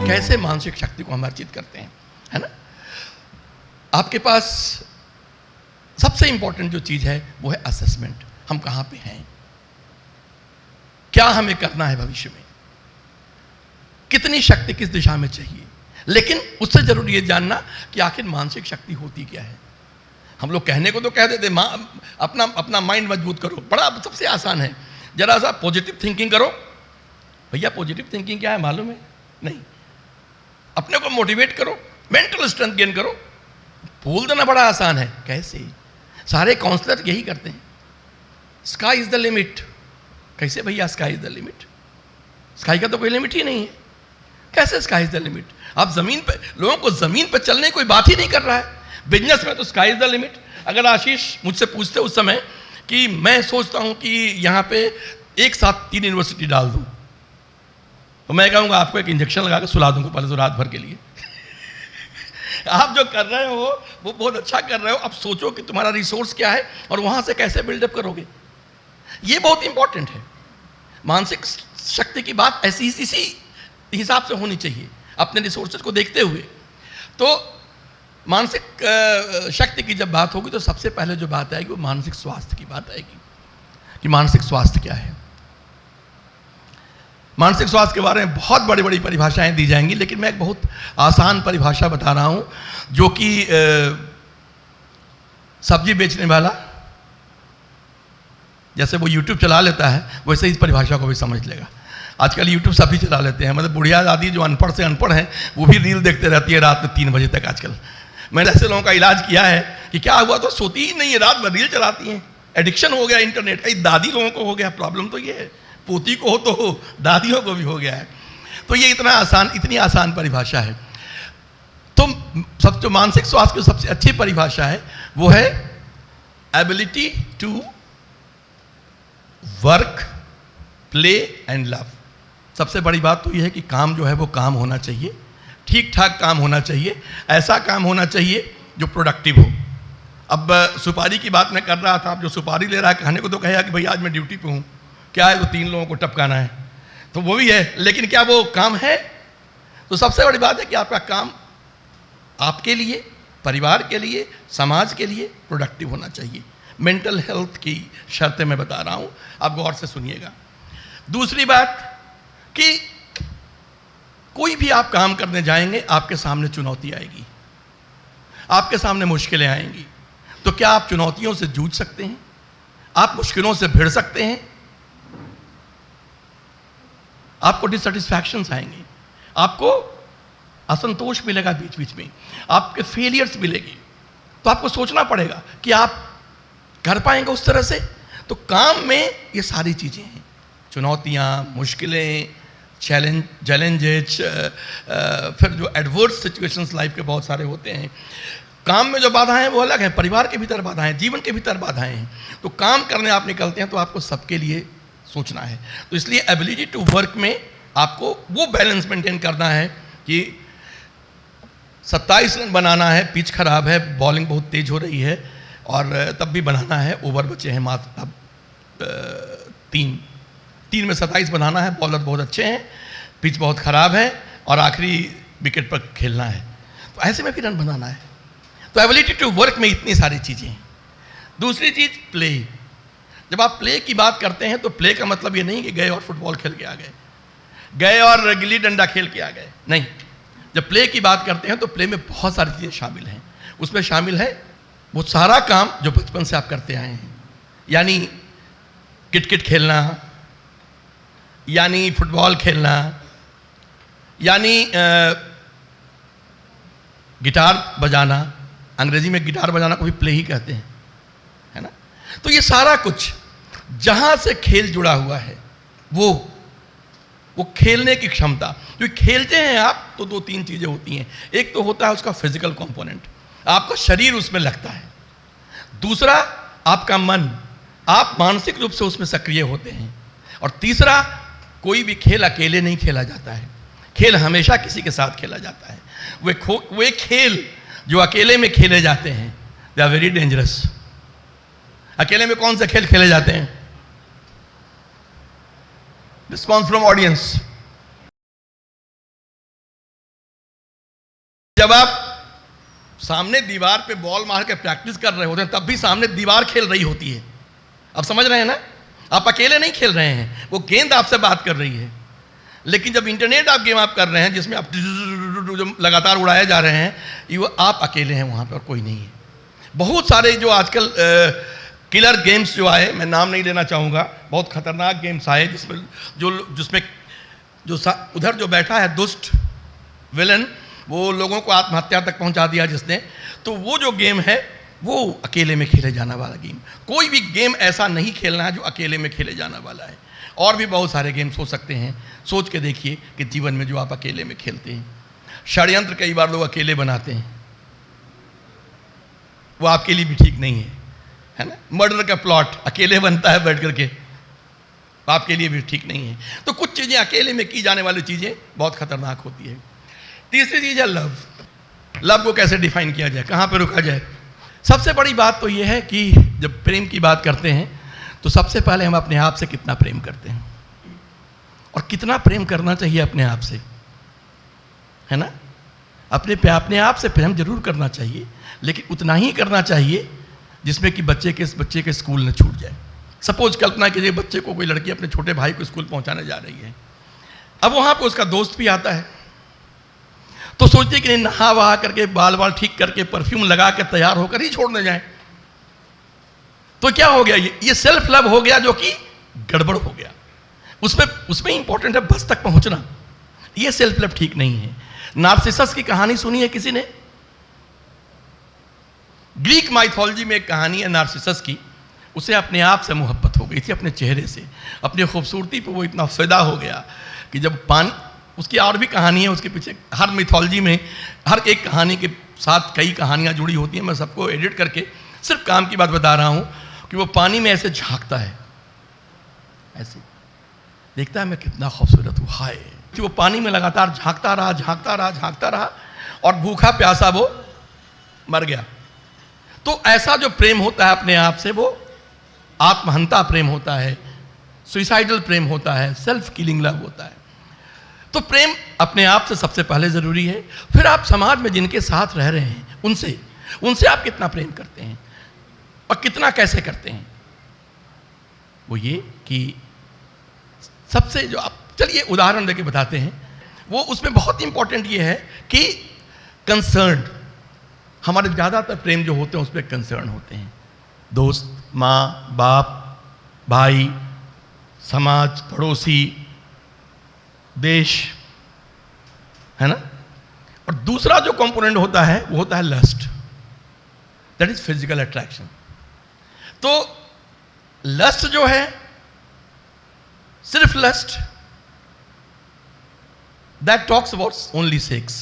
कैसे मानसिक शक्ति को हम अर्जित करते हैं, है ना। आपके पास सबसे इंपॉर्टेंट जो चीज है वो है असेसमेंट। हम कहां पे हैं, क्या हमें करना है भविष्य में, कितनी शक्ति किस दिशा में चाहिए। लेकिन उससे जरूरी ये जानना कि आखिर मानसिक शक्ति होती क्या है। हम लोग कहने को तो कह देते अपना अपना माइंड मजबूत करो, बड़ा सबसे आसान है, जरा सा पॉजिटिव थिंकिंग करो। भैया पॉजिटिव थिंकिंग क्या है मालूम है? नहीं। अपने को मोटिवेट करो, मेंटल स्ट्रेंथ गेन करो। बोल देना बड़ा आसान है, कैसे? सारे काउंसलर यही करते हैं, स्काई इज द लिमिट। कैसे भैया sky is the limit? Sky का तो कोई लिमिट ही नहीं है। कैसे स्काई इज द लिमिट? आप जमीन पे, लोगों को जमीन पे चलने की कोई बात ही नहीं कर रहा है। बिजनेस में तो स्काई इज द लिमिट। अगर आशीष मुझसे पूछते उस समय कि मैं सोचता हूं कि यहां पे एक साथ 3 यूनिवर्सिटी डाल दूं, तो मैं कहूंगा आपको एक इंजेक्शन लगा के सुला दूंगा पहले तो रात भर के लिए। आप जो कर रहे हो वो बहुत अच्छा कर रहे हो। अब सोचो कि तुम्हारा रिसोर्स क्या है और वहां से कैसे बिल्डअप करोगे। ये बहुत इंपॉर्टेंट है। मानसिक शक्ति की बात ऐसी इसी हिसाब से होनी चाहिए, अपने रिसोर्सेज को देखते हुए। तो मानसिक शक्ति की जब बात होगी तो सबसे पहले जो बात आएगी वो मानसिक स्वास्थ्य की बात आएगी कि मानसिक स्वास्थ्य क्या है। मानसिक स्वास्थ्य के बारे में बहुत बड़ी बड़ी परिभाषाएं दी जाएंगी, लेकिन मैं एक बहुत आसान परिभाषा बता रहा हूं जो कि सब्जी बेचने वाला जैसे वो YouTube चला लेता है वैसे इस परिभाषा को भी समझ लेगा। आजकल YouTube सभी चला लेते हैं, मतलब बुढ़िया दादी जो अनपढ़ से अनपढ़ हैं वो भी रील देखते रहती है रात में 3 बजे तक। आजकल मैंने ऐसे लोगों का इलाज किया है कि क्या हुआ तो सोती ही नहीं है, रात भर रील चलाती हैं। एडिक्शन हो गया इंटरनेट का। दादी लोगों को हो गया, प्रॉब्लम तो ये है, पोती को हो तो दादियों को भी हो गया है। तो ये इतनी आसान परिभाषा है। तो सब जो मानसिक स्वास्थ्य की सबसे अच्छी परिभाषा है वो है ability to work, play and love. सबसे बड़ी बात तो ये है कि काम जो है वो काम होना चाहिए, ठीक ठाक काम होना चाहिए, ऐसा काम होना चाहिए जो प्रोडक्टिव हो। अब सुपारी की बात मैं कर रहा था, अब जो सुपारी ले रहा है कहने को तो कहेगा कि भाई आज मैं ड्यूटी पे हूँ, क्या है तो 3 लोगों को टपकाना है, तो वो भी है, लेकिन क्या वो काम है? तो सबसे बड़ी बात है कि आपका काम आपके लिए, परिवार के लिए, समाज के लिए प्रोडक्टिव होना चाहिए। मेंटल हेल्थ की शर्तें मैं बता रहा हूं, आप गौर से सुनिएगा। दूसरी बात कि कोई भी आप काम करने जाएंगे आपके सामने चुनौती आएगी, आपके सामने मुश्किलें आएंगी। तो क्या आप चुनौतियों से जूझ सकते हैं? आप मुश्किलों से भिड़ सकते हैं? आपको डिससेटिस्फैक्शंस आएंगे, आपको असंतोष मिलेगा बीच बीच में, आपके फेलियर्स मिलेंगे। तो आपको सोचना पड़ेगा कि आप कर पाएंगे उस तरह से। तो काम में ये सारी चीजें हैं, चुनौतियां, मुश्किलें, चैलेंजेस, फिर जो एडवर्स सिचुएशंस लाइफ के बहुत सारे होते हैं। काम में जो बाधाएं हैं वो अलग हैं, परिवार के भीतर बाधाएं, जीवन के भीतर बाधाएं हैं। तो काम करने आप निकलते हैं तो आपको सबके लिए सोचना है। तो इसलिए एबिलिटी टू वर्क में आपको वो बैलेंस मेंटेन करना है कि 27 रन बनाना है, पिच खराब है, बॉलिंग बहुत तेज हो रही है और तब भी बनाना है, ओवर बचे हैं मात्र अब 3 में 27 बनाना है, बॉलर बहुत अच्छे हैं, पिच बहुत खराब है और आखिरी विकेट पर खेलना है। तो ऐसे में भी रन बनाना है। तो एबिलिटी टू वर्क में इतनी सारी चीज़ें हैं। दूसरी चीज़ प्ले। जब आप प्ले की बात करते हैं तो प्ले का मतलब ये नहीं कि गए और फुटबॉल खेल के आ गए, गए और गिल्ली डंडा खेल के आ गए, नहीं। जब प्ले की बात करते हैं तो प्ले में बहुत सारी चीज़ें शामिल हैं। उसमें शामिल है वो सारा काम जो बचपन से आप करते आए हैं, यानी किट खेलना, यानी फुटबॉल खेलना, यानी गिटार बजाना। अंग्रेजी में गिटार बजाना को भी प्ले ही कहते हैं, है ना। तो ये सारा कुछ जहां से खेल जुड़ा हुआ है वो खेलने की क्षमता। जो खेलते हैं आप तो 2-3 चीजें होती हैं। एक तो होता है उसका फिजिकल कंपोनेंट, आपका शरीर उसमें लगता है। दूसरा आपका मन, आप मानसिक रूप से उसमें सक्रिय होते हैं। और तीसरा, कोई भी खेल अकेले नहीं खेला जाता है, खेल हमेशा किसी के साथ खेला जाता है। वे खेल जो अकेले में खेले जाते हैं दे आर वेरी डेंजरस। अकेले में कौन से खेल खेले जाते हैं? Response from audience. जब आप सामने दीवार पे बॉल मार के प्रैक्टिस कर रहे होते हैं, तब भी सामने दीवार खेल रही होती है। आप समझ रहे हैं ना? आप अकेले नहीं खेल रहे हैं, वो गेंद आपसे बात कर रही है। लेकिन जब इंटरनेट आप गेम आप कर रहे हैं जिसमें आप लगातार उड़ाए जा रहे हैं, ये आप अकेले हैं वहाँ पे और कोई नहीं है। बहुत सारे जो आजकल किलर गेम्स जो आए, मैं नाम नहीं लेना चाहूँगा, बहुत खतरनाक गेम्स आए जिसमें उधर जो बैठा है दुष्ट विलन, वो लोगों को आत्महत्या तक पहुंचा दिया जिसने। तो वो जो गेम है वो अकेले में खेले जाने वाला गेम। कोई भी गेम ऐसा नहीं खेलना है जो अकेले में खेले जाने वाला है। और भी बहुत सारे गेम्स हो सकते हैं। सोच के देखिए कि जीवन में जो आप अकेले में खेलते हैं, षड्यंत्र कई बार लोग अकेले बनाते हैं, वो आपके लिए भी ठीक नहीं है ना? मर्डर का प्लॉट अकेले बनता है बैठ करके, आपके लिए भी ठीक नहीं है। तो कुछ चीज़ें अकेले में की जाने वाली चीज़ें बहुत खतरनाक होती है। तीसरी चीज़ है लव। लव को कैसे डिफाइन किया जाए, कहाँ पे रुका जाए? सबसे बड़ी बात तो ये है कि जब प्रेम की बात करते हैं तो सबसे पहले हम अपने आप से कितना प्रेम करते हैं और कितना प्रेम करना चाहिए अपने आप से, है ना? अपने आप से प्रेम जरूर करना चाहिए, लेकिन उतना ही करना चाहिए जिसमें कि बच्चे के स्कूल न छूट जाए। सपोज कल्पना कीजिए बच्चे को कोई लड़की अपने छोटे भाई को स्कूल पहुंचाने जा रही है। अब वहाँ पे उसका दोस्त भी आता है, तो सोचते कि नहीं नहा वहा करके बाल ठीक करके परफ्यूम लगा के तैयार होकर ही छोड़ने जाए। तो क्या हो गया? ये सेल्फ लव हो गया जो कि गड़बड़ हो गया। उसमें इंपॉर्टेंट है बस तक पहुंचना। ये सेल्फ लव ठीक नहीं है। नार्सिसस की कहानी सुनी है किसी ने? ग्रीक माइथोलॉजी में एक कहानी है नार्सिसस की। उसे अपने आप से मोहब्बत हो गई थी, अपने चेहरे से, अपनी खूबसूरती पे वो इतना फिदा हो गया कि जब पानी, उसकी और भी कहानी है उसके पीछे। हर मिथोलॉजी में हर एक कहानी के साथ कई कहानियाँ जुड़ी होती हैं। मैं सबको एडिट करके सिर्फ काम की बात बता रहा हूँ कि वो पानी में ऐसे झांकता है, ऐसे देखता है मैं कितना खूबसूरत हूँ, हाय। कि वो पानी में लगातार झांकता रहा और भूखा प्यासा वो मर गया। तो ऐसा जो प्रेम होता है अपने आप से, वो आत्महंता प्रेम होता है, सुइसाइडल प्रेम होता है, सेल्फ किलिंग लव होता है। तो प्रेम अपने आप से सबसे पहले जरूरी है। फिर आप समाज में जिनके साथ रह रहे हैं उनसे आप कितना प्रेम करते हैं और कितना कैसे करते हैं। वो ये कि सबसे जो आप, चलिए उदाहरण देके बताते हैं। वो उसमें बहुत इंपॉर्टेंट ये है कि कंसर्न, हमारे ज़्यादातर प्रेम जो होते हैं उस पर कंसर्न होते हैं। दोस्त, माँ, बाप, भाई, समाज, पड़ोसी, देश, है ना? और दूसरा जो कंपोनेंट होता है वो होता है lust, that is physical attraction. तो लस्ट जो है, सिर्फ lust, that talks about only sex.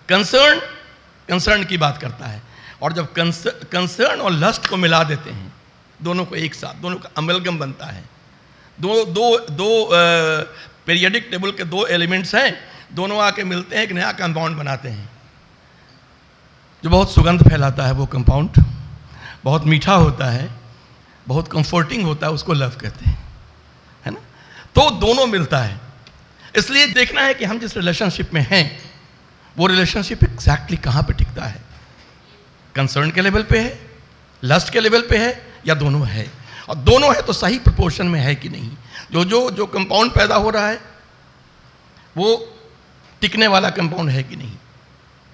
Concern की बात करता है। और जब कंसर्न और लस्ट को मिला देते हैं, दोनों को एक साथ, दोनों का अमलगम बनता है। दो पीरियडिक टेबल के दो एलिमेंट्स हैं, दोनों आके मिलते हैं, एक नया कंपाउंड बनाते हैं जो बहुत सुगंध फैलाता है। वो कंपाउंड बहुत मीठा होता है, बहुत कंफर्टिंग होता है, उसको लव कहते हैं, है ना? तो दोनों मिलता है। इसलिए देखना है कि हम जिस रिलेशनशिप में हैं वो रिलेशनशिप एग्जैक्टली कहाँ पे टिकता है। कंसर्न के लेवल पे है, लस्ट के लेवल पे है, या दोनों है? और दोनों है तो सही प्रोपोर्शन में है कि नहीं। जो कंपाउंड पैदा हो रहा है वो टिकने वाला कंपाउंड है कि नहीं,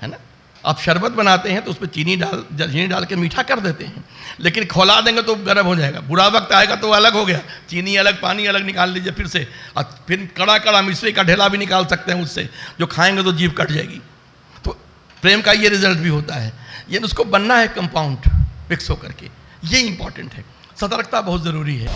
है ना? आप शरबत बनाते हैं तो उसमें चीनी डाल के मीठा कर देते हैं, लेकिन खौला देंगे तो गर्म हो जाएगा। बुरा वक्त आएगा तो अलग हो गया, चीनी अलग, पानी अलग निकाल लीजिए फिर से, और फिर कड़ा मिश्री का ढेला भी निकाल सकते हैं उससे, जो खाएंगे तो जीभ कट जाएगी। तो प्रेम का ये रिजल्ट भी होता है। ये उसको बनना है कंपाउंड मिक्स होकर के, ये इंपॉर्टेंट है। सतर्कता बहुत ज़रूरी है।